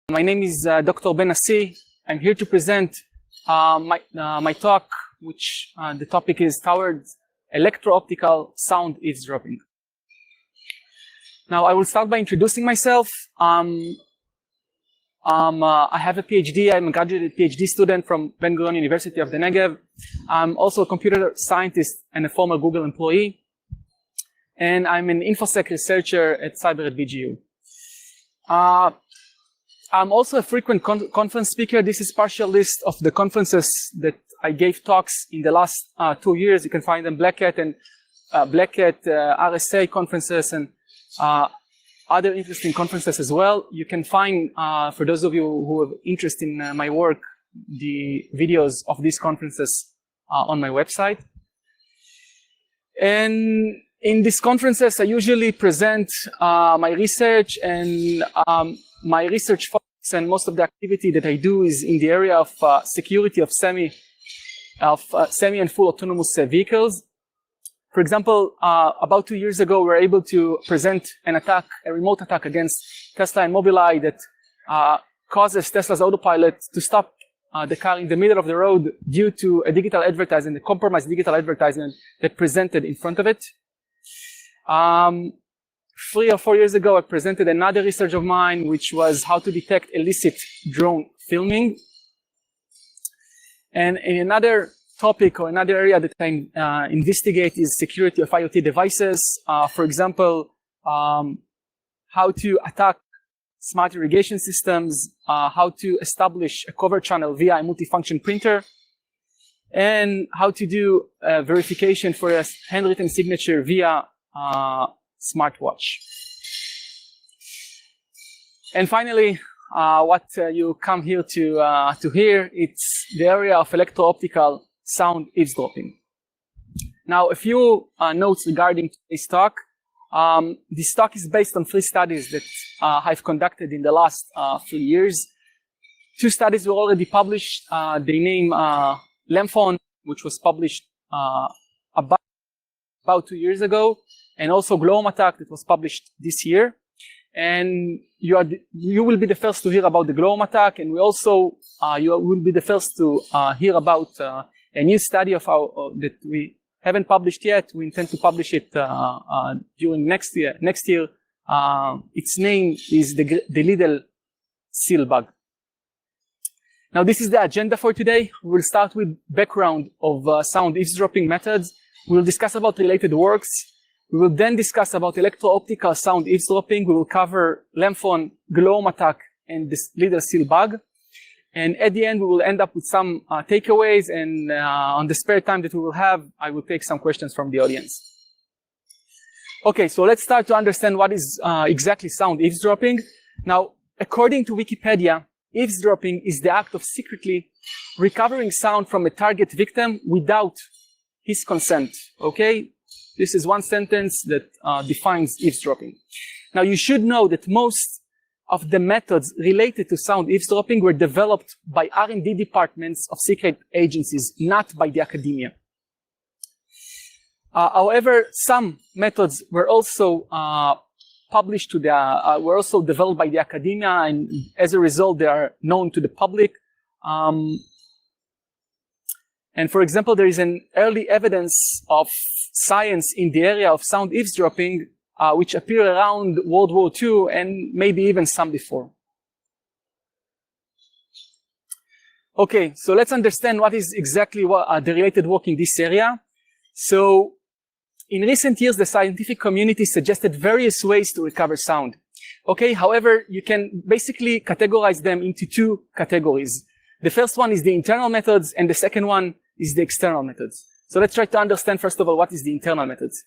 My name is Dr. Nassi. I'm here to present my talk, which the topic is towards electro-optical sound eavesdropping. Now, I will start by introducing myself. I have a PhD. I'm a graduate PhD student from Ben-Gurion University of the Negev. I'm also a computer scientist and a former Google employee. And I'm an InfoSec researcher at Cyber at BGU. I'm also a frequent conference speaker. This is a partial list of the conferences that I gave talks in the last 2 years. You can find them Black Hat and RSA conferences and other interesting conferences as well. You can find, for those of you who have interest in my work, the videos of these conferences on my website. And in these conferences, I usually present my research, and my research focus and most of the activity that I do is in the area of security of semi and full autonomous vehicles. For example, about 2 years ago, we were able to present an attack, a remote attack against Tesla and Mobileye that causes Tesla's autopilot to stop the car in the middle of the road due to a digital advertisement, a compromised digital advertisement that presented in front of it. 3 or 4 years ago, I presented another research of mine, which was how to detect illicit drone filming. And in another topic or another area that I investigate is security of IoT devices. For example, how to attack smart irrigation systems, how to establish a cover channel via a multifunction printer, and how to do verification for a handwritten signature via smartwatch. And finally, what you come here to hear, it's the area of electro-optical sound eavesdropping. Now, a few notes regarding today's talk. This talk is based on 3 studies that I've conducted in the last 3 years. 2 studies were already published. They name Lemphone, which was published about 2 years ago, and also Gloom Attack that was published this year. And you will be the first to hear about the Gloom Attack, and we also you will be the first to hear about a new study of that we haven't published yet. We intend to publish it during next year. Its name is the Lidl seal bug. Now, this is the agenda for today. We'll start with background of sound eavesdropping methods. We'll discuss about related works. We will then discuss about electro-optical sound eavesdropping. We will cover Lemphone, Gloom Attack, and this Lidl seal bug. And at the end, we will end up with some takeaways. And on the spare time that we will have, I will take some questions from the audience. Okay, so let's start to understand what is exactly sound eavesdropping. Now, according to Wikipedia, eavesdropping is the act of secretly recovering sound from a target victim without his consent. Okay? This is one sentence that defines eavesdropping. Now, you should know that most of the methods related to sound eavesdropping were developed by R&D departments of secret agencies, not by the academia. However, some methods were also were also developed by the academia, and as a result, they are known to the public. And for example, there is an early evidence of science in the area of sound eavesdropping, which appeared around World War II and maybe even some before. Okay, so let's understand what is exactly the related work in this area. So in recent years, the scientific community suggested various ways to recover sound. Okay, however, you can basically categorize them into 2 categories. The first one is the internal methods, and the second one is the external methods. So let's try to understand, first of all, what is the internal methods.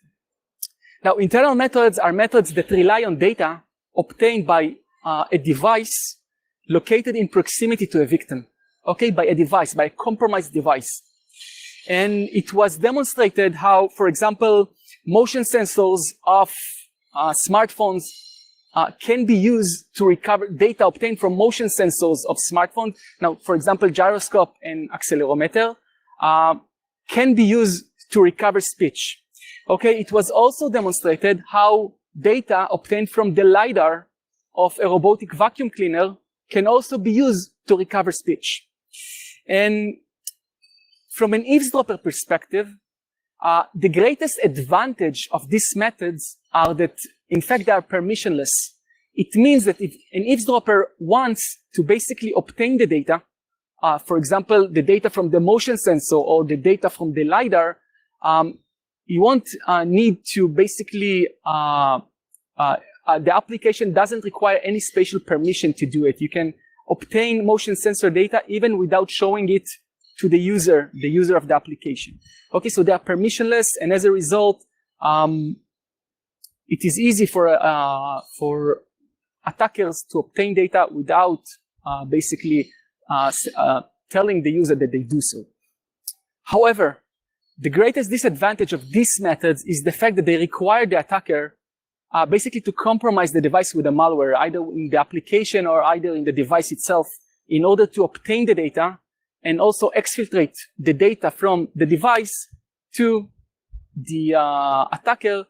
Now, internal methods are methods that rely on data obtained by a device located in proximity to a victim. Okay, by a device, by a compromised device. And it was demonstrated how, for example, motion sensors of smartphones can be used to recover data obtained from motion sensors of smartphones. Now, for example, gyroscope and accelerometer can be used to recover speech. Okay, it was also demonstrated how data obtained from the LiDAR of a robotic vacuum cleaner can also be used to recover speech. And from an eavesdropper perspective, the greatest advantage of these methods are that, in fact, they are permissionless. It means that if an eavesdropper wants to basically obtain the data, for example, the data from the motion sensor or the data from the LiDAR, you won't need to basically, the application doesn't require any spatial permission to do it. You can obtain motion sensor data even without showing it to the user of the application. Okay, so they are permissionless, and as a result, it is easy for attackers to obtain data without basically telling the user that they do so. However, the greatest disadvantage of these methods is the fact that they require the attacker basically to compromise the device with a malware, either in the application or either in the device itself, in order to obtain the data and also exfiltrate the data from the device to the attacker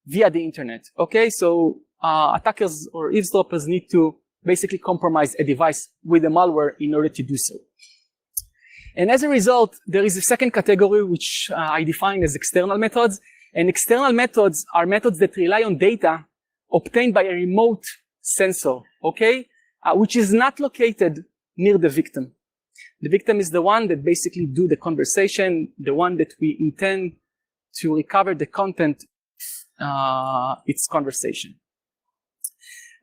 via the internet. Okay, so attackers or eavesdroppers need to basically compromise a device with a malware in order to do so. And as a result, there is a second category which I define as external methods. And external methods are methods that rely on data obtained by a remote sensor, okay, which is not located near the victim. The victim is the one that basically do the conversation, the one that we intend to recover the content, its conversation.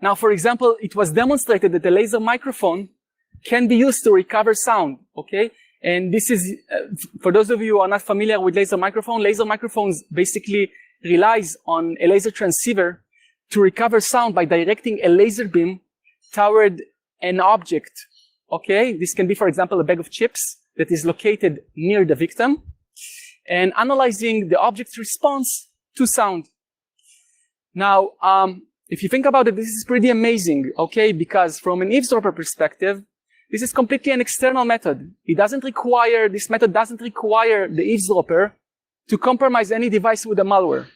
Now, for example, it was demonstrated that the laser microphone can be used to recover sound, okay? And this is, for those of you who are not familiar with laser microphones basically relies on a laser transceiver to recover sound by directing a laser beam toward an object, okay? This can be, for example, a bag of chips that is located near the victim, and analyzing the object's response to sound. Now, if you think about it, this is pretty amazing, okay? Because from an eavesdropper perspective, this is completely an external method. This method doesn't require the eavesdropper to compromise any device with a malware,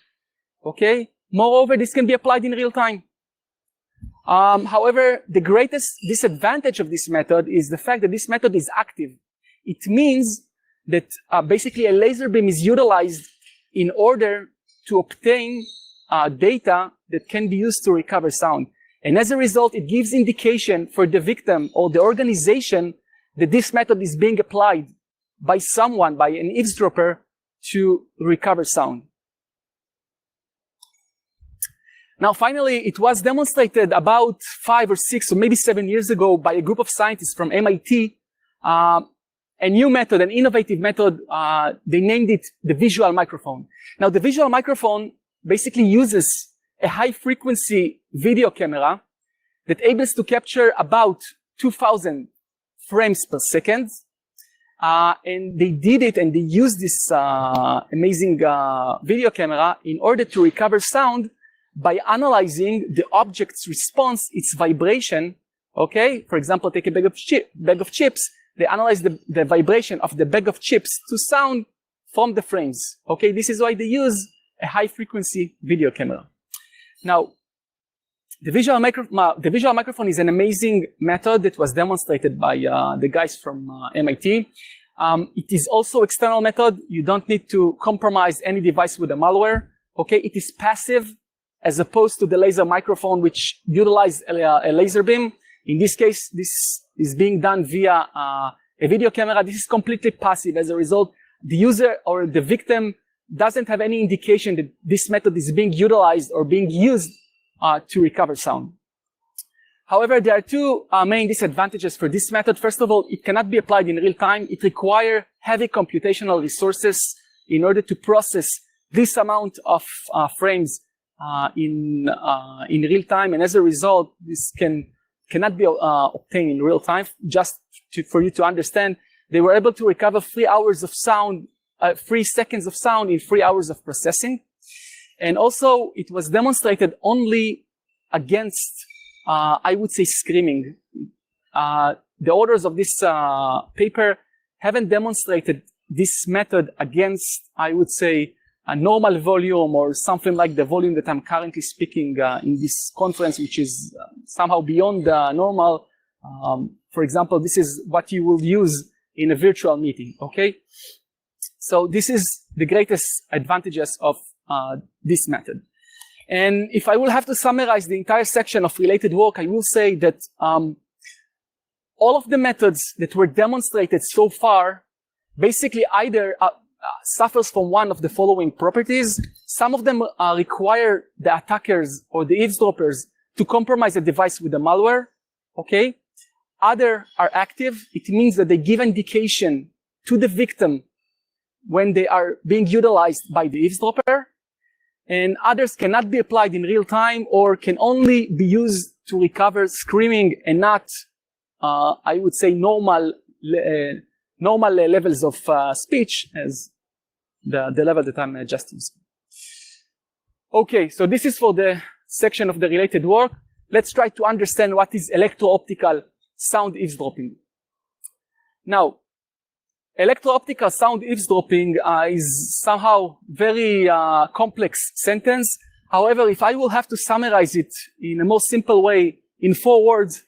okay? Moreover, this can be applied in real time. However, the greatest disadvantage of this method is the fact that this method is active. It means that basically a laser beam is utilized in order to obtain data that can be used to recover sound. And as a result, it gives indication for the victim or the organization that this method is being applied by someone, by an eavesdropper, to recover sound. Now, finally, it was demonstrated about 5 or 6 or maybe 7 years ago by a group of scientists from MIT, a new method, an innovative method. They named it the visual microphone. Now, the visual microphone basically uses a high-frequency video camera that able to capture about 2,000 frames per second. And they did it, and they used this amazing video camera in order to recover sound by analyzing the object's response, its vibration, okay? For example, take a bag of chips. They analyze the vibration of the bag of chips to sound from the frames, okay? This is why they use a high-frequency video camera. Now, the visual microphone is an amazing method that was demonstrated by the guys from MIT. It is also external method. You don't need to compromise any device with a malware, okay? It is passive as opposed to the laser microphone, which utilize a laser beam. In this case, this is being done via a video camera. This is completely passive. As a result, the user or the victim doesn't have any indication that this method is being utilized or being used to recover sound. However, there are two main disadvantages for this method. First of all, it cannot be applied in real time. It requires heavy computational resources in order to process this amount of frames in real time. And as a result, this cannot be obtained in real time. Just for you to understand, they were able to recover 3 hours of sound 3 seconds of sound in 3 hours of processing. And also, it was demonstrated only against, I would say, screaming. The authors of this paper haven't demonstrated this method against, I would say, a normal volume or something like the volume that I'm currently speaking in this conference, which is somehow beyond the normal. For example, this is what you will use in a virtual meeting, okay? So this is the greatest advantages of this method. And if I will have to summarize the entire section of related work, I will say that all of the methods that were demonstrated so far basically either suffers from one of the following properties. Some of them require the attackers or the eavesdroppers to compromise a device with a malware, okay? Other are active. It means that they give indication to the victim when they are being utilized by the eavesdropper. And others cannot be applied in real time or can only be used to recover screaming and not, I would say, normal levels of speech as the level that I'm just using. Okay, so this is for the section of the related work. Let's try to understand what is electro-optical sound eavesdropping. Now, electro-optical sound eavesdropping is somehow very complex sentence. However, if I will have to summarize it in a more simple way in 4 words,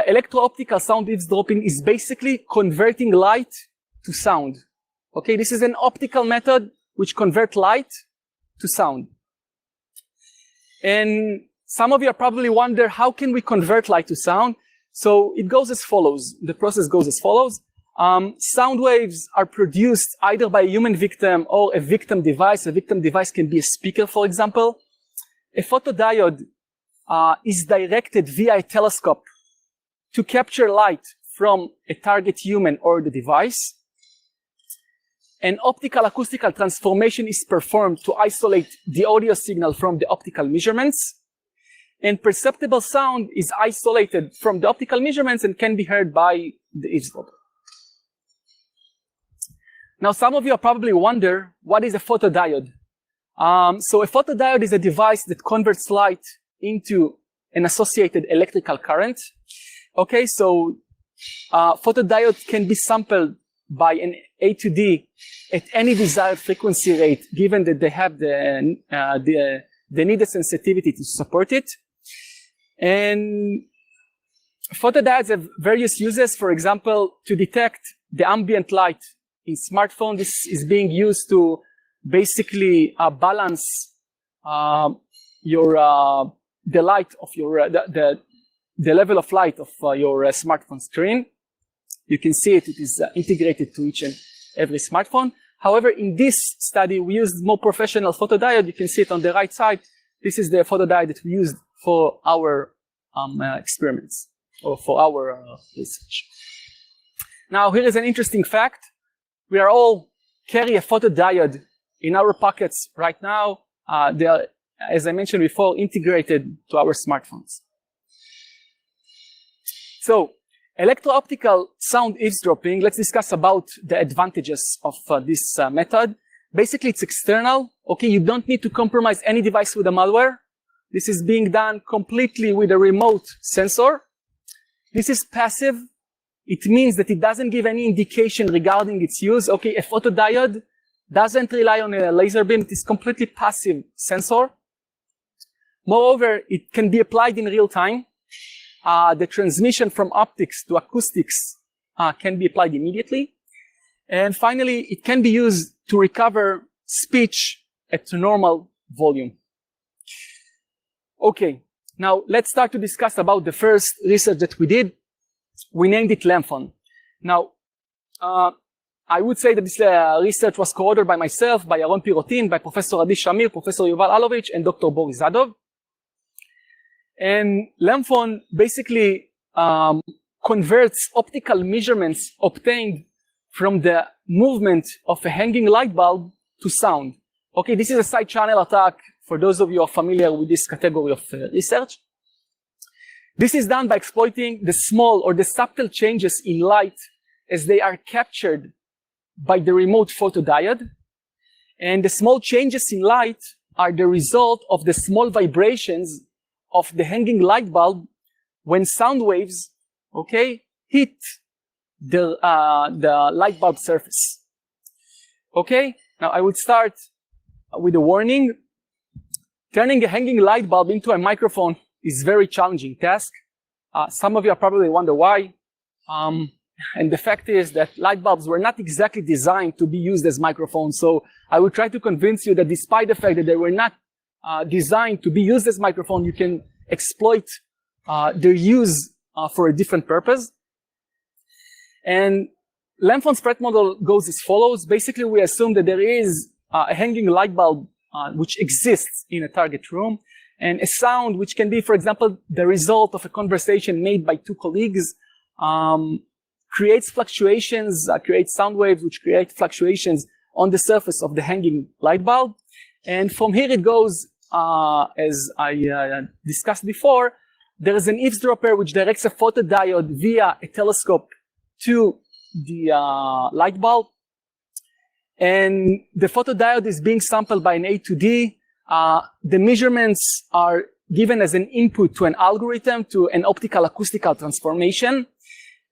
electro-optical sound eavesdropping is basically converting light to sound. Okay, this is an optical method which converts light to sound. And some of you probably wonder, how can we convert light to sound? So it goes as follows. The process goes as follows. Sound waves are produced either by a human victim or a victim device. A victim device can be a speaker, for example. A photodiode is directed via a telescope to capture light from a target human or the device. An optical acoustical transformation is performed to isolate the audio signal from the optical measurements. And perceptible sound is isolated from the optical measurements and can be heard by the eavesdropper. Now, some of you probably wonder, what is a photodiode? So a photodiode is a device that converts light into an associated electrical current. Okay, so photodiode can be sampled by an A to D at any desired frequency rate, given that they have the needed sensitivity to support it. And photodiodes have various uses. For example, to detect the ambient light in smartphone, this is being used to basically balance the light of your the level of light of your smartphone screen. You can see it is integrated to each and every smartphone. However, in this study, we used more professional photodiode. You can see it on the right side. This is the photodiode that we used for our experiments or for our research. Now, here is an interesting fact. We are all carry a photodiode in our pockets right now. They are, as I mentioned before, integrated to our smartphones. So, electro-optical sound eavesdropping, let's discuss about the advantages of this method. Basically, it's external. Okay, you don't need to compromise any device with a malware. This is being done completely with a remote sensor. This is passive. It means that it doesn't give any indication regarding its use. Okay, a photodiode doesn't rely on a laser beam. It is completely passive sensor. Moreover, it can be applied in real time. The transmission from optics to acoustics can be applied immediately. And finally, it can be used to recover speech at normal volume. Okay, now let's start to discuss about the first research that we did. We named it Lamphon. Now, I would say that this research was co-authored by myself, by Yaron Pirotin, by Professor Adi Shamir, Professor Yuval Alovich, and Dr. Boris Zadov. And Lamphon basically converts optical measurements obtained from the movement of a hanging light bulb to sound. Okay, this is a side channel attack for those of you who are familiar with this category of research. This is done by exploiting the small or the subtle changes in light as they are captured by the remote photodiode. And the small changes in light are the result of the small vibrations of the hanging light bulb when sound waves, okay, hit the light bulb surface. Okay, now I would start with a warning. Turning a hanging light bulb into a microphone is a very challenging task. Some of you are probably wonder why. And the fact is that light bulbs were not exactly designed to be used as microphones. So I will try to convince you that despite the fact that they were not designed to be used as microphone, you can exploit their use for a different purpose. And Lamphon's threat model goes as follows. Basically, we assume that there is a hanging light bulb which exists in a target room, and a sound which can be, for example, the result of a conversation made by two colleagues, creates fluctuations, creates sound waves which create fluctuations on the surface of the hanging light bulb. And from here it goes, as I discussed before, there is an eavesdropper which directs a photodiode via a telescope to the light bulb. And the photodiode is being sampled by an A to D. The measurements are given as an input to an algorithm, to an optical acoustical transformation.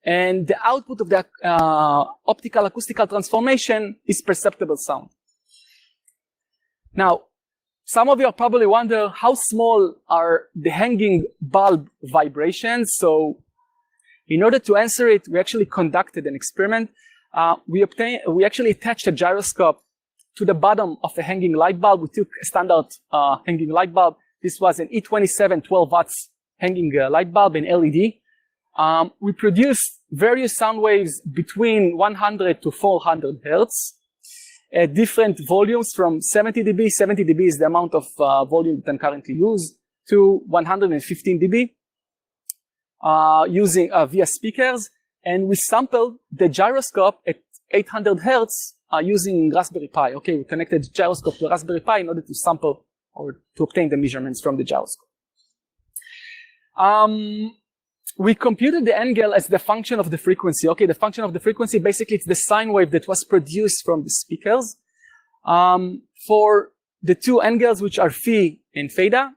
And the output of the optical acoustical transformation is perceptible sound. Now, some of you probably wonder how small are the hanging bulb vibrations. So in order to answer it, we actually conducted an experiment. We actually attached a gyroscope to the bottom of a hanging light bulb. We took a standard hanging light bulb. This was an E27 12 watts hanging light bulb, an LED. We produced various sound waves between 100 to 400 hertz at different volumes from 70 dB. 70 dB is the amount of volume that I'm currently use, to 115 dB using via speakers. And we sampled the gyroscope at 800 hertz using Raspberry Pi. Okay, we connected the gyroscope to Raspberry Pi in order to sample or to obtain the measurements from the gyroscope. We computed the angle as the function of the frequency. Okay, the function of the frequency, basically it's the sine wave that was produced from the speakers. For the two angles, which are phi and theta,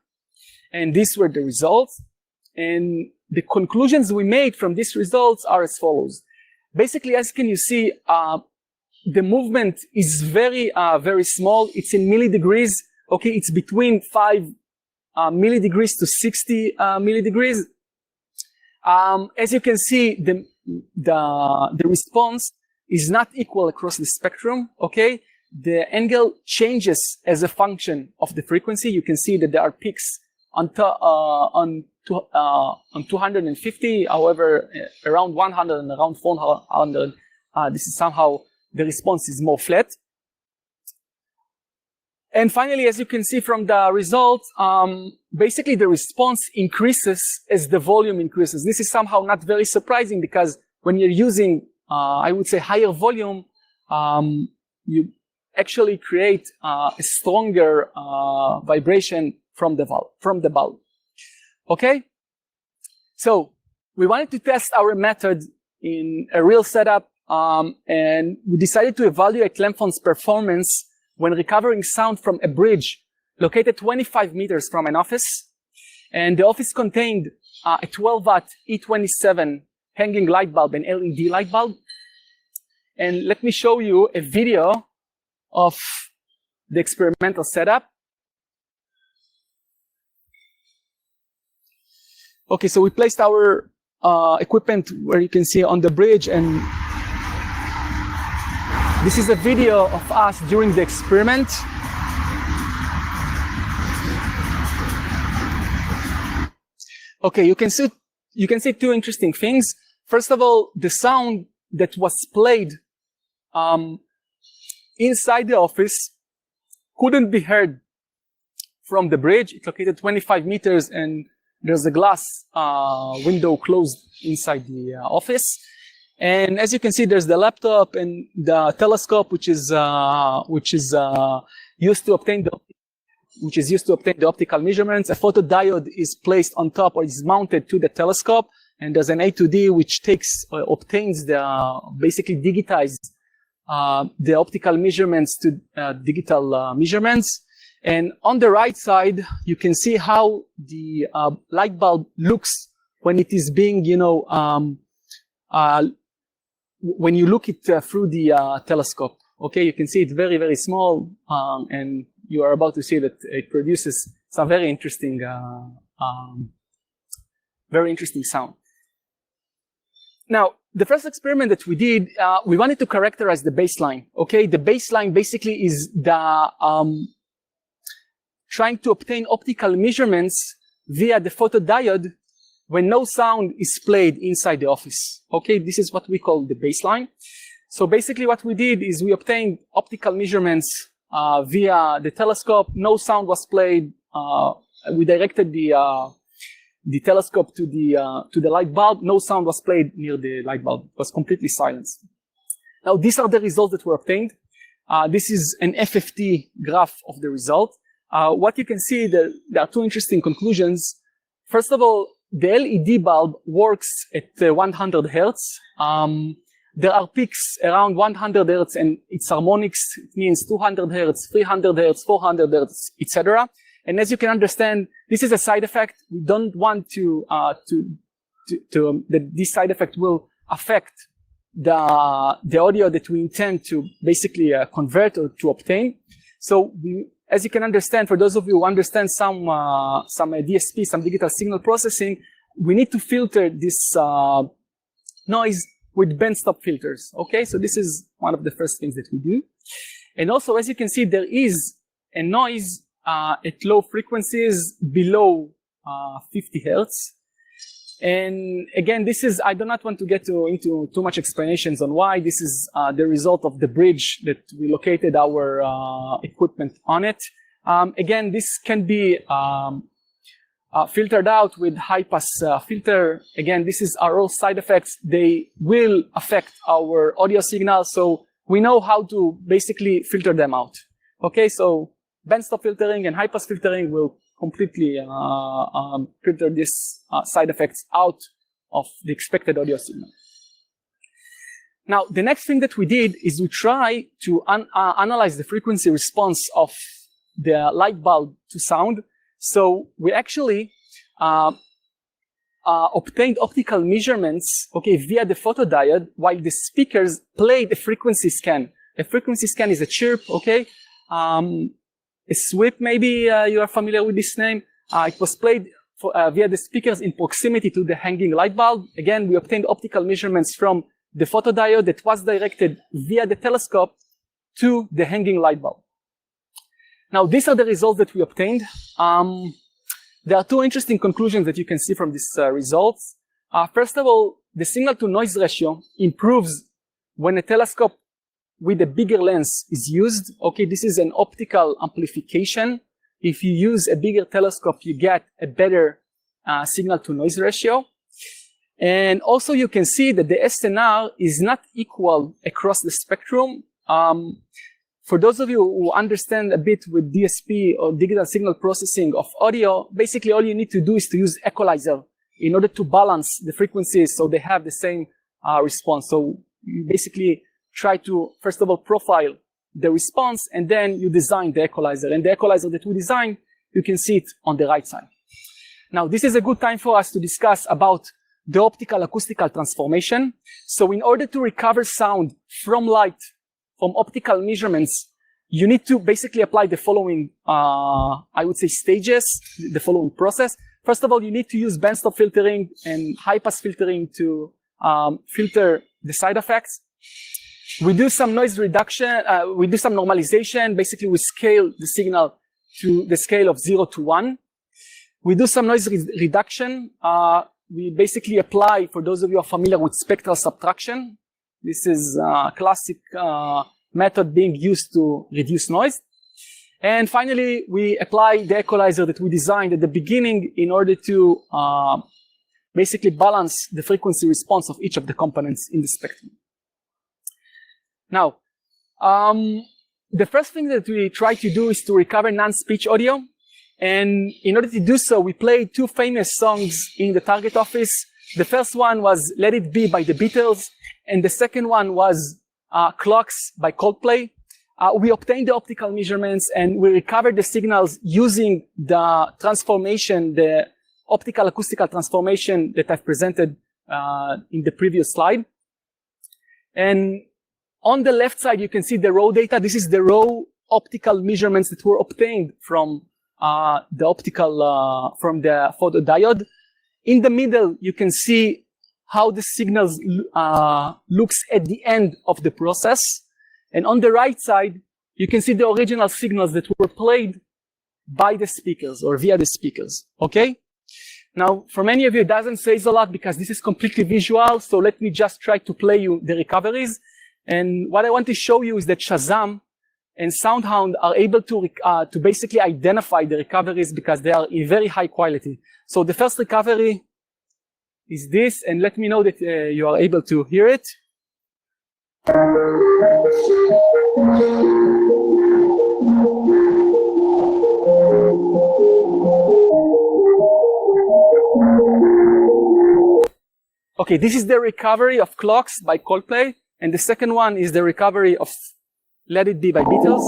and these were the results. And the conclusions we made from these results are as follows. Basically, as can you see, the movement is very, very small. It's in millidegrees. Okay, it's between 5 millidegrees to 60 millidegrees. As you can see, the response is not equal across the spectrum. Okay, the angle changes as a function of the frequency. You can see that there are peaks on 250, however, around 100 and around 400, this is somehow the response is more flat. And finally, as you can see from the results, basically the response increases as the volume increases. This is somehow not very surprising because when you're using, I would say, higher volume, you actually create a stronger vibration from the bulb. Okay? So we wanted to test our method in a real setup, and we decided to evaluate Lamphon's performance when recovering sound from a bridge located 25 meters from an office. And the office contained a 12 watt E27 hanging light bulb, an LED light bulb. And let me show you a video of the experimental setup. Okay, so we placed our equipment where you can see on the bridge, and this is a video of us during the experiment. Okay, you can see two interesting things. First of all, the sound that was played inside the office couldn't be heard from the bridge. It's located 25 meters, and there's a glass window closed inside the office. And as you can see, there's the laptop and the telescope, which is used to obtain the optical measurements. A photodiode is placed on top or is mounted to the telescope, and there's an A to D which obtains the basically digitized the optical measurements to digital measurements. And on the right side, you can see how the light bulb looks when it is being, when you look it through the telescope. Okay, you can see it's very, very small, and you are about to see that it produces some very interesting sound. Now, the first experiment that we did, we wanted to characterize the baseline. Okay, the baseline basically is the trying to obtain optical measurements via the photodiode when no sound is played inside the office. Okay, this is what we call the baseline. So basically what we did is we obtained optical measurements via the telescope. No sound was played. We directed the telescope to the light bulb. No sound was played near the light bulb. It was completely silenced. Now these are the results that were obtained. This is an FFT graph of the result. What you can see, there are two interesting conclusions. First of all, the LED bulb works at 100 hertz. There are peaks around 100 hertz and its harmonics. It means 200 hertz, 300 hertz, 400 hertz, etc. And as you can understand, this is a side effect. We don't want that this side effect will affect the audio that we intend to basically convert or to obtain. So as you can understand, for those of you who understand some DSP, some digital signal processing, we need to filter this noise with bandstop filters. Okay, so this is one of the first things that we do. And also, as you can see, there is a noise at low frequencies below 50 hertz. And again, this is, I do not want to get into too much explanations on why. This is the result of the bridge that we located our equipment on it. Again, this can be filtered out with high-pass filter. Again, this is our all side effects. They will affect our audio signal, so we know how to basically filter them out. Okay, so bandstop filtering and high-pass filtering will completely filter these side effects out of the expected audio signal. Now, the next thing that we did is we try to analyze the frequency response of the light bulb to sound. So we actually obtained optical measurements, okay, via the photodiode while the speakers played a frequency scan. A frequency scan is a chirp, okay? A sweep, maybe you are familiar with this name. It was played via the speakers in proximity to the hanging light bulb. Again, we obtained optical measurements from the photodiode that was directed via the telescope to the hanging light bulb. Now, these are the results that we obtained. There are two interesting conclusions that you can see from these results. First of all, the signal-to-noise ratio improves when a telescope with a bigger lens is used. Okay, this is an optical amplification. If you use a bigger telescope, you get a better signal-to-noise ratio. And also you can see that the SNR is not equal across the spectrum. For those of you who understand a bit with DSP or digital signal processing of audio, basically all you need to do is to use equalizer in order to balance the frequencies so they have the same response. So you basically try to, first of all, profile the response, and then you design the equalizer. And the equalizer that we designed, you can see it on the right side. Now, this is a good time for us to discuss about the optical acoustical transformation. So in order to recover sound from light, from optical measurements, you need to basically apply the following, I would say, stages, the following process. First of all, you need to use bandstop filtering and high-pass filtering to filter the side effects. We do some noise reduction, we do some normalization. Basically, we scale the signal to the scale of 0 to 1. We do some noise reduction. We basically apply, for those of you who are familiar with spectral subtraction, this is a classic method being used to reduce noise. And finally, we apply the equalizer that we designed at the beginning in order to basically balance the frequency response of each of the components in the spectrum. Now, the first thing that we try to do is to recover non-speech audio. And in order to do so, we played two famous songs in the target office. The first one was Let It Be by the Beatles, and the second one was Clocks by Coldplay. We obtained the optical measurements and we recovered the signals using the transformation, the optical acoustical transformation that I've presented in the previous slide. And on the left side, you can see the raw data. This is the raw optical measurements that were obtained from the photodiode. In the middle, you can see how the signals looks at the end of the process. And on the right side, you can see the original signals that were played by the speakers or via the speakers, okay? Now, for many of you, it doesn't say a lot because this is completely visual, so let me just try to play you the recoveries. And what I want to show you is that Shazam and SoundHound are able to basically identify the recoveries because they are in very high quality. So the first recovery is this, and let me know that you are able to hear it. Okay, this is the recovery of Clocks by Coldplay, and the second one is the recovery of Let It Be by Beatles.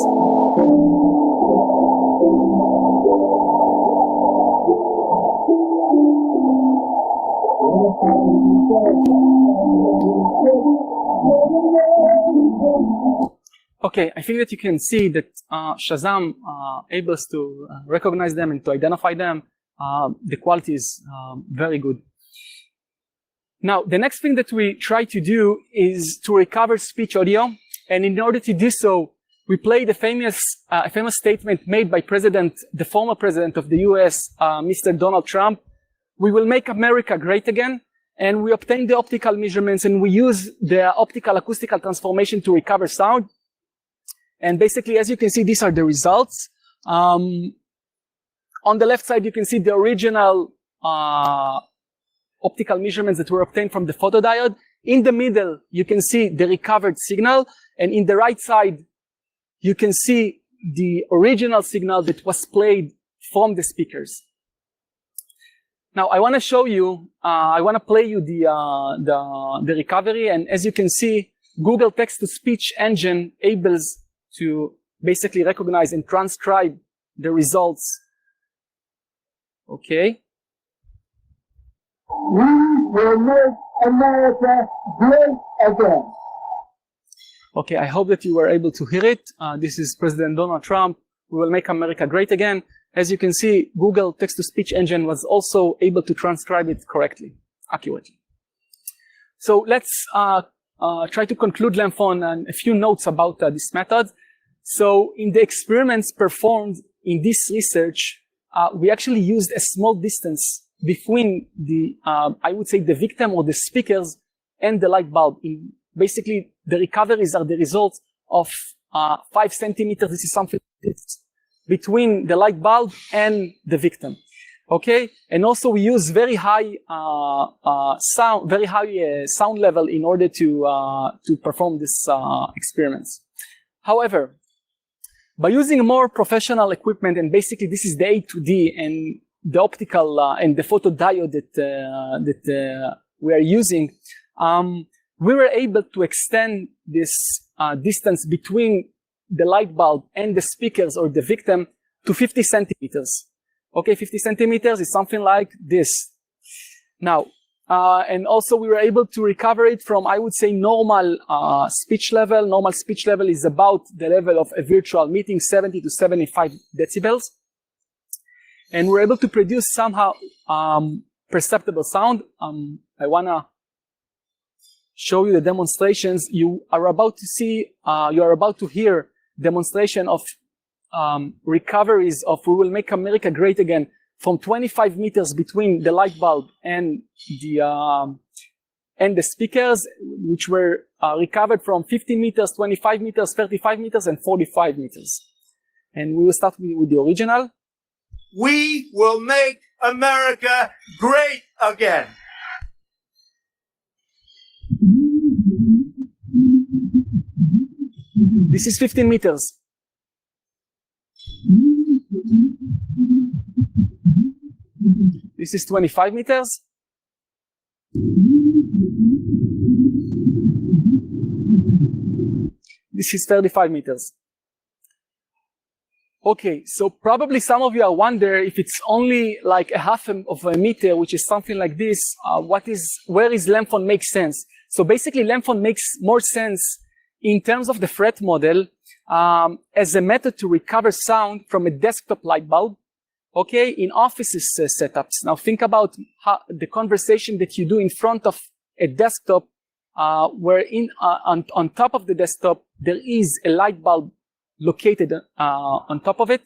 Okay, I think that you can see that Shazam able to recognize them and to identify them. The quality is very good. Now, the next thing that we try to do is to recover speech audio. And in order to do so, we played a famous statement made by the former president of the US, Mr. Donald Trump. We will make America great again. And we obtained the optical measurements and we use the optical acoustical transformation to recover sound. And basically, as you can see, these are the results. On the left side, you can see the original optical measurements that were obtained from the photodiode. In the middle, you can see the recovered signal. And in the right side, you can see the original signal that was played from the speakers. Now, I want to show you, I want to play you the recovery. And as you can see, Google text-to-speech engine enables to basically recognize and transcribe the results. Okay. We will make America great again. Okay, I hope that you were able to hear it. This is President Donald Trump. We will make America great again. As you can see, Google text-to-speech engine was also able to transcribe it correctly, accurately. So let's try to conclude Lemphon and a few notes about this method. So in the experiments performed in this research, we actually used a small distance between the, I would say, the victim or the speakers and the light bulb. Basically, the recoveries are the result of 5 centimeters. This is something that's between the light bulb and the victim. Okay, and also we use very high sound level in order to perform this experiments. However, by using more professional equipment, and basically this is the A2D and the optical and the photodiode that we are using, we were able to extend this distance between the light bulb and the speakers or the victim to 50 centimeters. Okay, 50 centimeters is something like this. Now, and also we were able to recover it from, I would say, normal speech level. Normal speech level is about the level of a virtual meeting, 70 to 75 decibels. And we're able to produce somehow perceptible sound. I wanna show you the demonstrations. You are about to see, you are about to hear demonstration of recoveries of We Will Make America Great Again from 25 meters between the light bulb and the speakers, which were recovered from 15 meters, 25 meters, 35 meters, and 45 meters. And we will start with the original. We will make America great again. This is 15 meters. This is 25 meters. This is 35 meters. Okay, so probably some of you are wondering if it's only like a half of a meter, which is something like this. Where is Lemphon make sense? So basically, Lemphon makes more sense in terms of the threat model as a method to recover sound from a desktop light bulb. Okay, in offices setups. Now think about the conversation that you do in front of a desktop where on top of the desktop there is a light bulb located on top of it.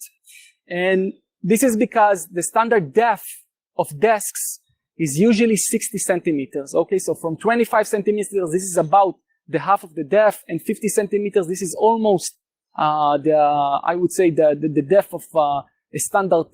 And this is because the standard depth of desks is usually 60 centimeters. Okay, so from 25 centimeters, this is about the half of the depth, and 50 centimeters, this is almost I would say the depth of a standard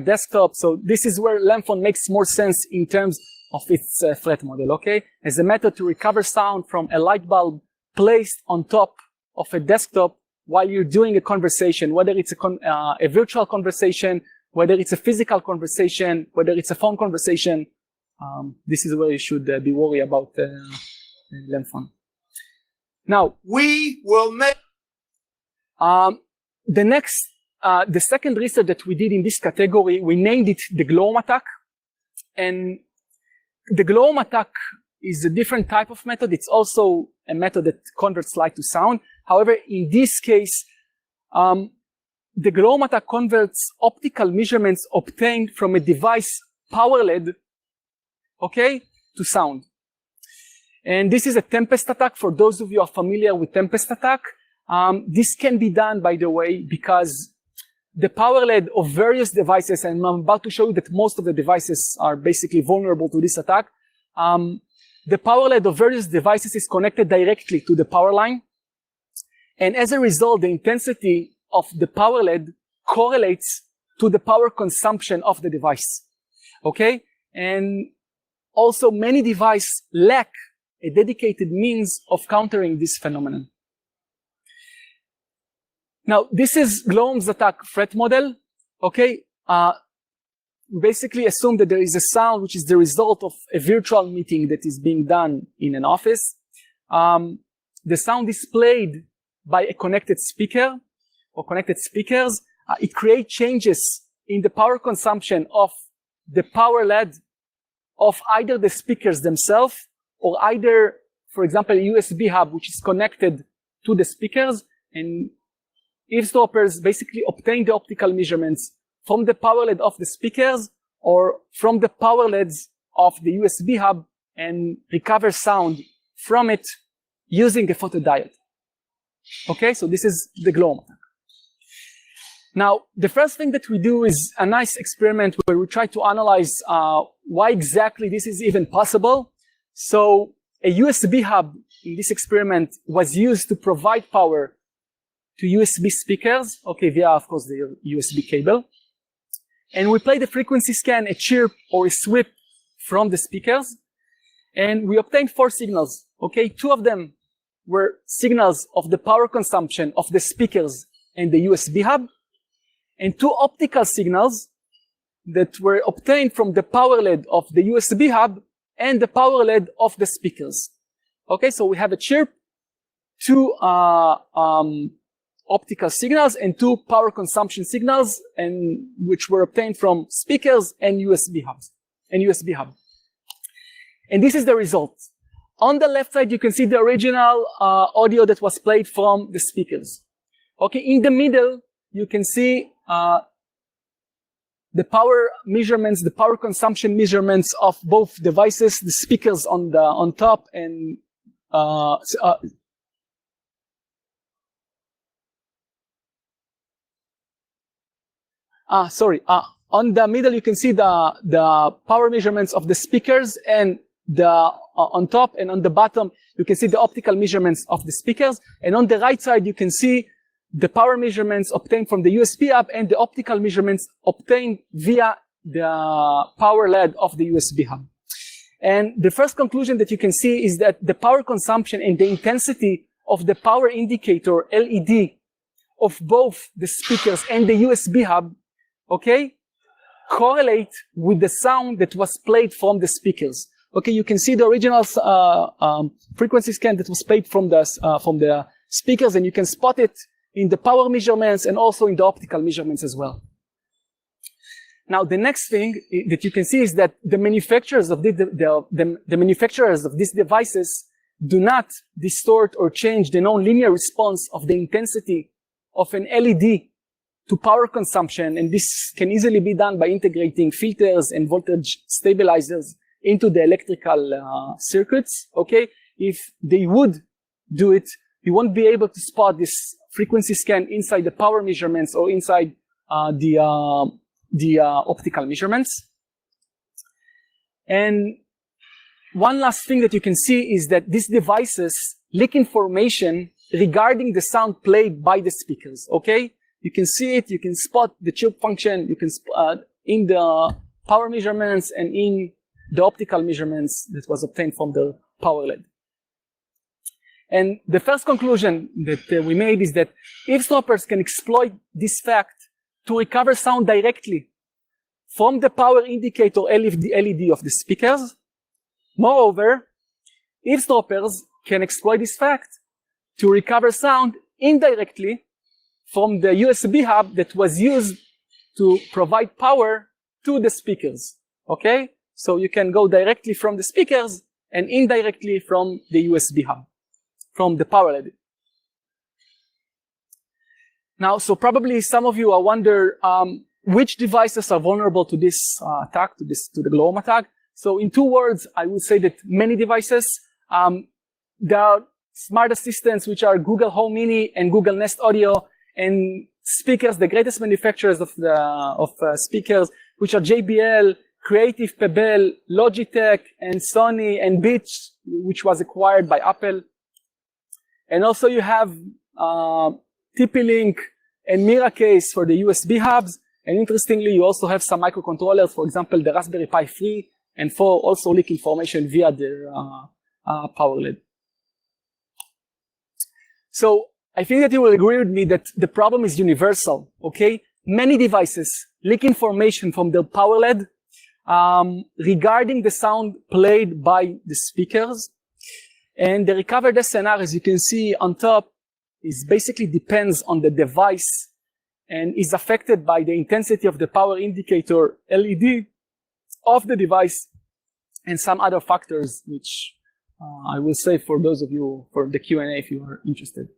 desktop. So this is where Lemphone makes more sense in terms of its threat model. Okay, as a method to recover sound from a light bulb placed on top of a desktop while you're doing a conversation, whether it's a virtual conversation, whether it's a physical conversation, whether it's a phone conversation. This is where you should be worried about Lemphone. Now, we will make the second research that we did in this category, we named it the glow attack. And the glow attack is a different type of method. It's also a method that converts light to sound. However, in this case, the glow attack converts optical measurements obtained from a device power LED, okay, to sound. And this is a tempest attack. For those of you who are familiar with tempest attack, this can be done, by the way, because the power LED of various devices, and I'm about to show you that most of the devices are basically vulnerable to this attack. The power LED of various devices is connected directly to the power line. And as a result, the intensity of the power LED correlates to the power consumption of the device. Okay? And also, many devices lack a dedicated means of countering this phenomenon. Now, this is Glow's attack threat model. Okay? We basically assume that there is a sound which is the result of a virtual meeting that is being done in an office. The sound is played by a connected speaker or connected speakers. It creates changes in the power consumption of the power LED of either the speakers themselves or either, for example, a USB hub which is connected to the speakers. And eavesdroppers basically obtain the optical measurements from the power LED of the speakers or from the power LEDs of the USB hub and recover sound from it using a photodiode. Okay, so this is the glow attack. Now, the first thing that we do is a nice experiment where we try to analyze why exactly this is even possible. So a USB hub in this experiment was used to provide power to USB speakers, okay, via, of course, the USB cable. And we played a frequency scan, a chirp or a sweep from the speakers. And we obtained 4 signals, okay? 2 of them were signals of the power consumption of the speakers and the USB hub, and 2 optical signals that were obtained from the power LED of the USB hub and the power LED of the speakers. Okay, so we have a chirp, 2 optical signals, and 2 power consumption signals, and which were obtained from speakers and USB hubs and USB hub. And this is the result. On the left side, you can see the original audio that was played from the speakers. Okay, in the middle, you can see the power measurements, the power consumption measurements of both devices, the speakers on top, and on the middle, you can see the power measurements of the speakers, and on top and on the bottom, you can see the optical measurements of the speakers. And on the right side, you can see the power measurements obtained from the USB hub and the optical measurements obtained via the power LED of the USB hub. And the first conclusion that you can see is that the power consumption and the intensity of the power indicator LED of both the speakers and the USB hub, okay, correlate with the sound that was played from the speakers. Okay, you can see the original frequency scan that was played from the speakers, and you can spot it in the power measurements and also in the optical measurements as well. Now, the next thing that you can see is that the manufacturers of these devices do not distort or change the non-linear response of the intensity of an LED to power consumption, and this can easily be done by integrating filters and voltage stabilizers into the electrical circuits, okay? If they would do it, you won't be able to spot this frequency scan inside the power measurements or inside the optical measurements. And one last thing that you can see is that these devices leak information regarding the sound played by the speakers, okay? You can see it, you can spot the chirp function, you can in the power measurements and in the optical measurements that was obtained from the power LED. And the first conclusion that we made is that eavesdroppers can exploit this fact to recover sound directly from the power indicator LED of the speakers. Moreover, eavesdroppers can exploit this fact to recover sound indirectly from the USB hub that was used to provide power to the speakers, okay? So you can go directly from the speakers and indirectly from the USB hub, from the power LED. Now, so probably some of you are wonder which devices are vulnerable to this attack, to the glow attack. So in 2 words, I would say that many devices. There are smart assistants, which are Google Home Mini and Google Nest Audio, and speakers, the greatest manufacturers of speakers, which are JBL, Creative Pebble, Logitech, and Sony, and Beats, which was acquired by Apple. And also you have TP-Link and Miracase for the USB hubs. And interestingly, you also have some microcontrollers, for example, the Raspberry Pi 3 and 4 also leak information via their power LED. So I think that you will agree with me that the problem is universal, okay? Many devices leak information from their power LED regarding the sound played by the speakers. And the recovered SNR, as you can see on top, is basically depends on the device and is affected by the intensity of the power indicator LED of the device and some other factors, which I will say for those of you for the Q&A if you are interested.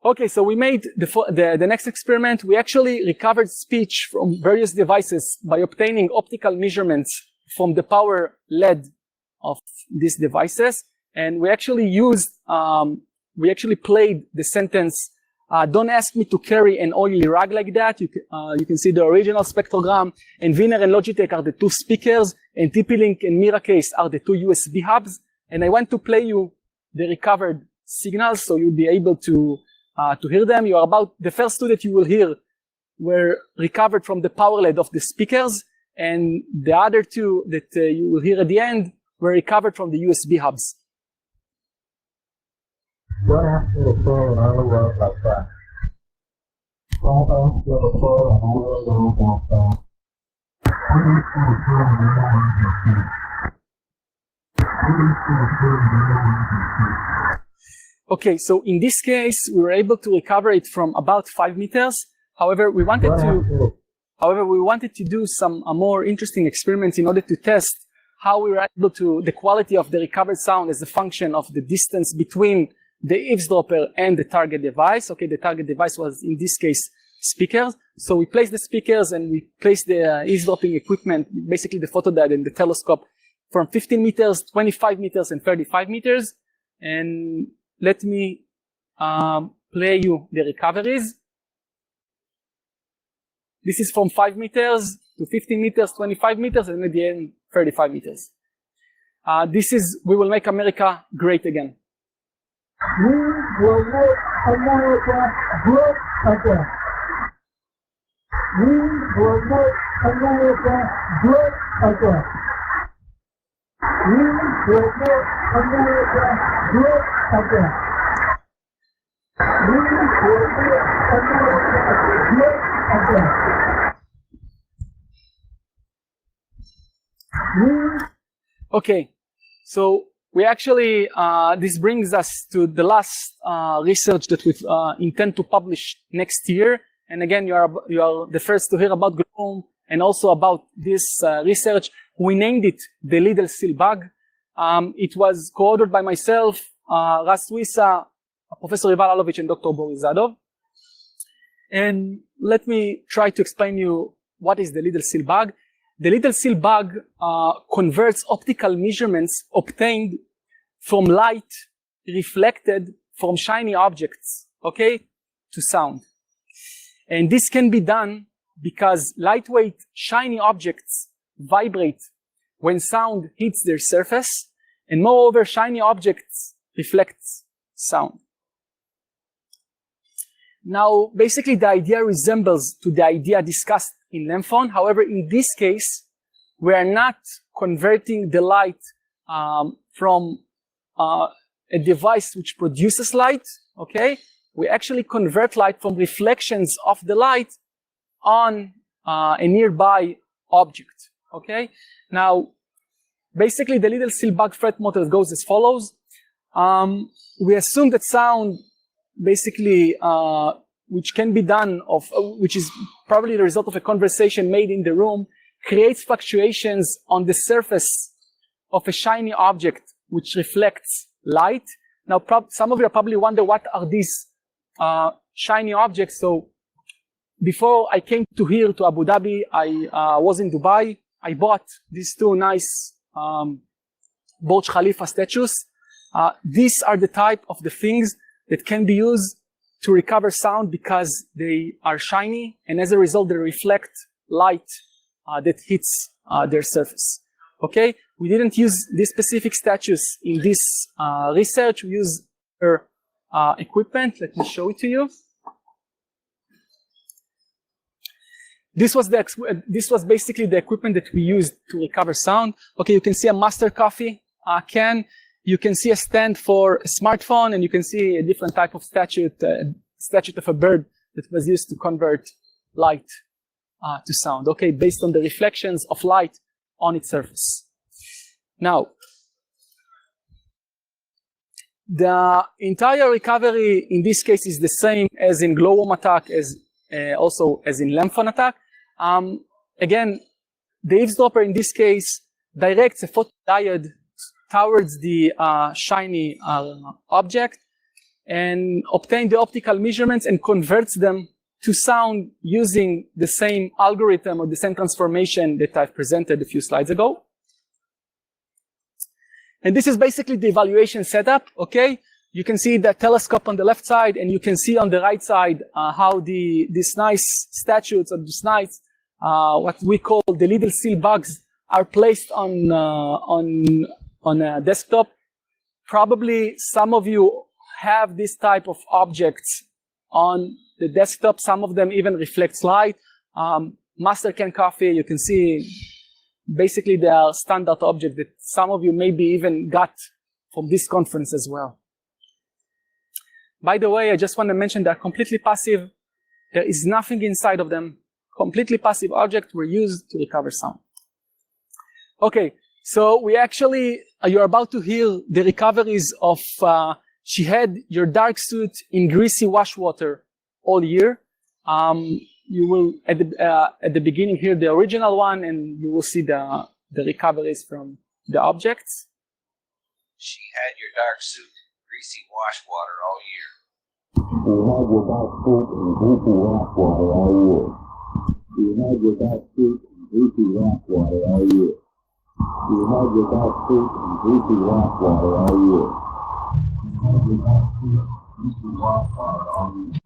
Okay, so we made the next experiment. We actually recovered speech from various devices by obtaining optical measurements from the power LED of these devices. And we actually used, we actually played the sentence, don't ask me to carry an oily rag like that. You can see the original spectrogram, and Wiener and Logitech are the 2 speakers, and TP-Link and Miracase are the 2 USB hubs. And I want to play you the recovered signals so you'll be able to hear them. You are about, the first 2 that you will hear were recovered from the power LED of the speakers, and the other 2 that you will hear at the end were recovered from the USB hubs. What happened to the phone and only work like that? What happened to the phone and only work like that? Okay, so in this case, we were able to recover it from about 5 meters. However, we wanted to do some more interesting experiments in order to test how we were able to, the quality of the recovered sound as a function of the distance between the eavesdropper and the target device. Okay, the target device was, in this case, speakers. So we placed the speakers and we placed the eavesdropping equipment, basically the photodiode and the telescope, from 15 meters, 25 meters, and 35 meters. And let me play you the recoveries. This is from 5 meters to 15 meters, 25 meters, and at the end, 35 meters. This is, we will make America great again. We will make America great again. We will make America great again. We will make America great again. We will make America great again. Okay, so we actually, this brings us to the last research that we intend to publish next year. And again, you are the first to hear about gloom and also about this research. We named it the Little Seal Bug. It was co-authored by myself, Ras Wissa, Professor Ivan Alovich, and Dr. Boris Zadov. And let me try to explain you what is the Little Seal Bug. the little seal bug converts optical measurements obtained from light reflected from shiny objects, okay, to sound. And this can be done because lightweight, shiny objects vibrate when sound hits their surface, and moreover, shiny objects reflect sound. Now, basically, the idea resembles to the idea discussed in LAMPhone. However, in this case, we are not converting the light from a device which produces light, okay? We actually convert light from reflections of the light on a nearby object, okay? Now, basically, the little seal bug threat model goes as follows. We assume that sound, basically, which can be done which is probably the result of a conversation made in the room, creates fluctuations on the surface of a shiny object which reflects light. Now, some of you probably wonder what are these shiny objects. So before I came to here to Abu Dhabi, I was in Dubai. I bought these two nice Burj Khalifa statues. These are the type of the things that can be used to recover sound because they are shiny, and as a result, they reflect light that hits their surface. Okay, we didn't use these specific statues in this research. We used their equipment. Let me show it to you. This was basically the equipment that we used to recover sound. Okay, you can see a Master Coffee can. You can see a stand for a smartphone, and you can see a different type of statue of a bird that was used to convert light to sound, okay, based on the reflections of light on its surface. Now, the entire recovery in this case is the same as in glowworm attack, also as in LAMPhone attack. Again, the eavesdropper in this case directs a photodiode towards the shiny object and obtain the optical measurements and converts them to sound using the same algorithm or the same transformation that I've presented a few slides ago. And this is basically the evaluation setup, okay? You can see the telescope on the left side, and you can see on the right side how these nice statues or these nice, what we call the little seal bugs, are placed on a desktop. Probably some of you have this type of objects on the desktop. Some of them even reflect light. Master Can Coffee, you can see basically they are standard objects that some of you maybe even got from this conference as well. By the way, I just want to mention they're completely passive. There is nothing inside of them. Completely passive objects were used to recover sound. Okay, so we actually, you're about to hear the recoveries of, she had your dark suit in greasy wash water all year. You will, at the beginning, hear the original one, and you will see the recoveries from the objects. She had your dark suit in greasy wash water all year. You had your dark suit in greasy wash water all year. You had your dark suit in greasy wash water all year. You had your dark suit in greasy wash water all year. You had your dark suit in greasy wash water all year.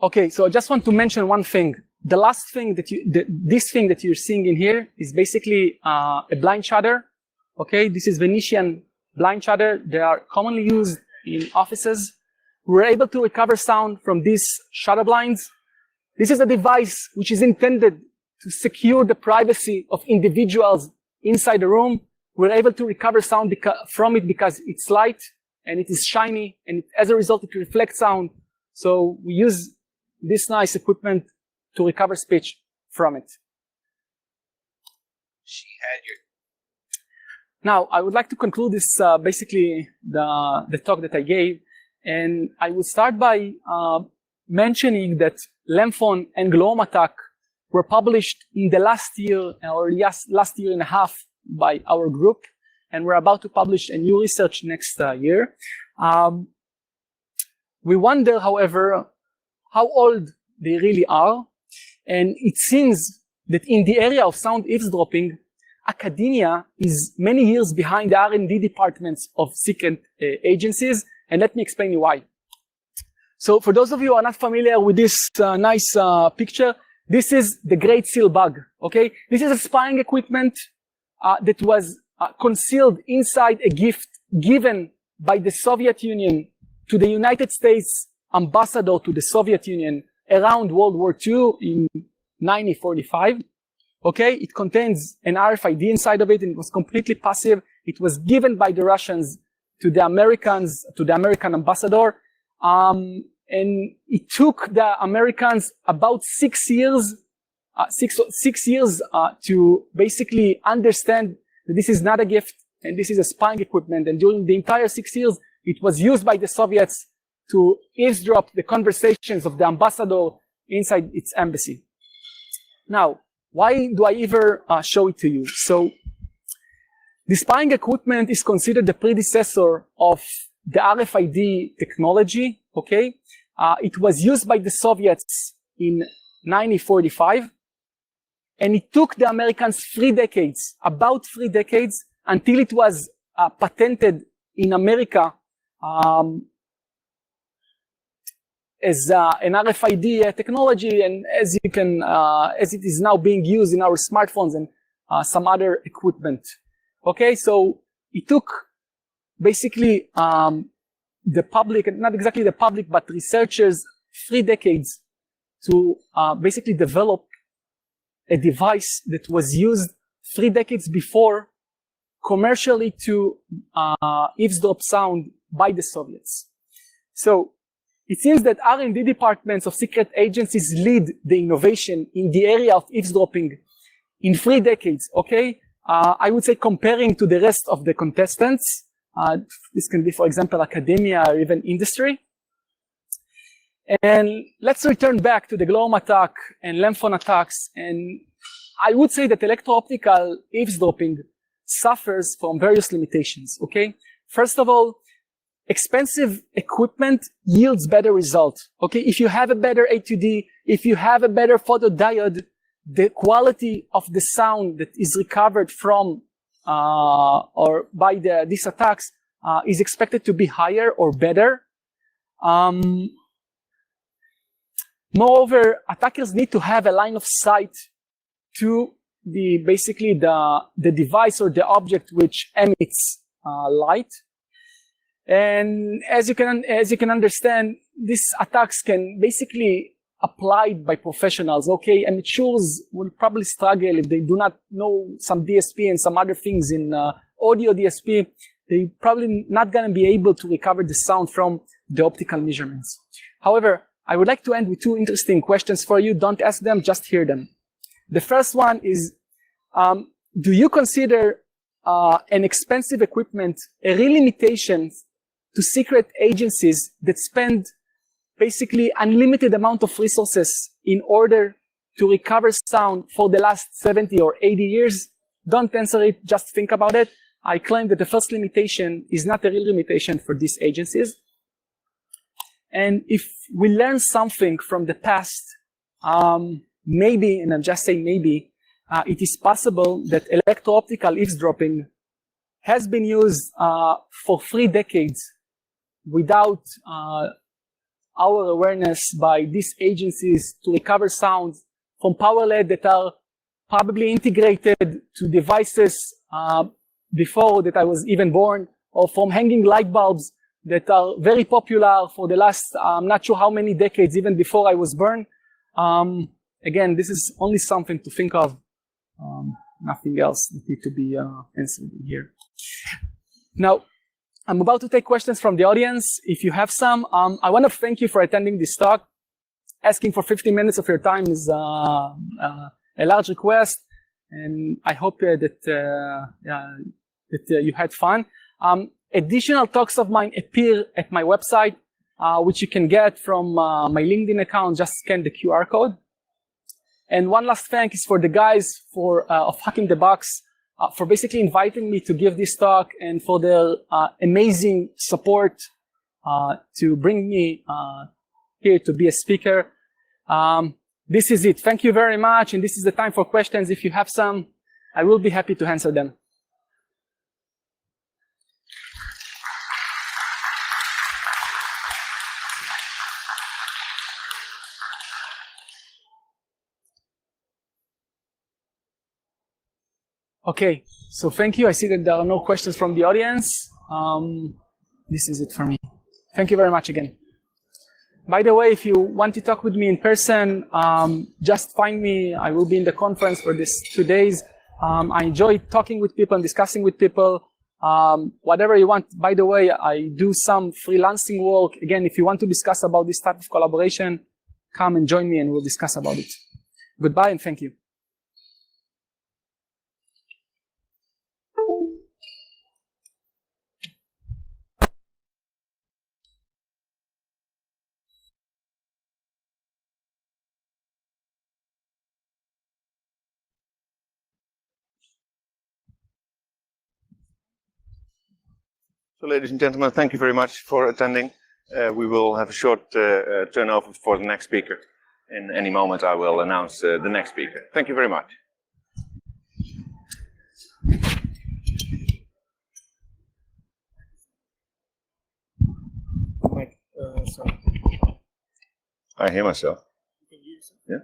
Okay, so I just want to mention one thing. The last thing that this thing that you're seeing in here is basically a blind shutter. Okay, this is Venetian blind shutter. They are commonly used in offices. We're able to recover sound from these shutter blinds. This is a device which is intended to secure the privacy of individuals inside the room. We're able to recover sound from it because it's light and it is shiny, and as a result, it reflects sound. So we use this nice equipment to recover speech from it. She had your... Now, I would like to conclude this, basically the talk that I gave, and I will start by mentioning that LAMPhone and glowworm attack were published in the last year or last year and a half by our group, and we're about to publish a new research next year. We wonder, however, how old they really are, and it seems that in the area of sound eavesdropping, academia is many years behind the R&D departments of secret agencies, and let me explain you why. So for those of you who are not familiar with this nice picture, this is the Great Seal bug, okay? This is a spying equipment that was concealed inside a gift given by the Soviet Union to the United States ambassador to the Soviet Union around World War II in 1945. Okay, it contains an RFID inside of it, and it was completely passive. It was given by the Russians to the Americans, to the American ambassador, and it took the Americans about 6 years, to basically understand that this is not a gift and this is a spying equipment. And during the entire 6 years, it was used by the Soviets to eavesdrop the conversations of the ambassador inside its embassy. Now, why do I ever show it to you? So, the spying equipment is considered the predecessor of the RFID technology, okay? It was used by the Soviets in 1945, and it took the Americans 3 decades, about 3 decades, until it was patented in America as an RFID technology, and as you can, as it is now being used in our smartphones and some other equipment. Okay, so it took basically the public, not exactly the public, but researchers 3 decades to basically develop a device that was used 3 decades before commercially to eavesdrop sound by the Soviets. So it seems that R&D departments of secret agencies lead the innovation in the area of eavesdropping in 3 decades, okay? I would say comparing to the rest of the contestants, this can be, for example, academia or even industry. And let's return back to the glow attack and lamphone attacks. And I would say that electro-optical eavesdropping suffers from various limitations, okay? First of all, expensive equipment yields better results, okay? If you have a better A2D, if you have a better photodiode, the quality of the sound that is recovered from or by these attacks is expected to be higher or better. Moreover, attackers need to have a line of sight to basically the device or the object which emits light. And as you can understand, these attacks can basically applied by professionals, okay? Amateurs will probably struggle if they do not know some DSP and some other things in audio DSP. They're probably not going to be able to recover the sound from the optical measurements. However, I would like to end with 2 interesting questions for you. Don't ask them, just hear them. The first one is, do you consider an expensive equipment a real limitation to secret agencies that spend basically unlimited amount of resources in order to recover sound for the last 70 or 80 years? Don't answer it, just think about it. I claim that the first limitation is not a real limitation for these agencies. And if we learn something from the past, maybe, and I'm just saying maybe, it is possible that electro-optical eavesdropping has been used for 3 decades without our awareness by these agencies to recover sounds from power LED that are probably integrated to devices before that I was even born, or from hanging light bulbs that are very popular for the last, I'm not sure how many decades, even before I was born. Again, this is only something to think of, nothing else that need to be answered here. Now, I'm about to take questions from the audience. If you have some, I want to thank you for attending this talk. Asking for 15 minutes of your time is a large request, and I hope that you had fun. Additional talks of mine appear at my website, which you can get from my LinkedIn account. Just scan the QR code. And one last thank is for the guys of Hacking the Box for basically inviting me to give this talk, and for their amazing support to bring me here to be a speaker. this is it. Thank you very much. And this is the time for questions. If you have some, I will be happy to answer them. Okay, so thank you. I see that there are no questions from the audience. This is it for me. Thank you very much again. By the way, if you want to talk with me in person, just find me. I will be in the conference for this 2 days. I enjoy talking with people and discussing with people. Whatever you want. By the way, I do some freelancing work. Again, if you want to discuss about this type of collaboration, come and join me and we'll discuss about it. Goodbye and thank you. So, ladies and gentlemen, thank you very much for attending. We will have a short turnover for the next speaker. In any moment, I will announce the next speaker. Thank you very much. Sorry. I hear myself. You can use it. Yeah.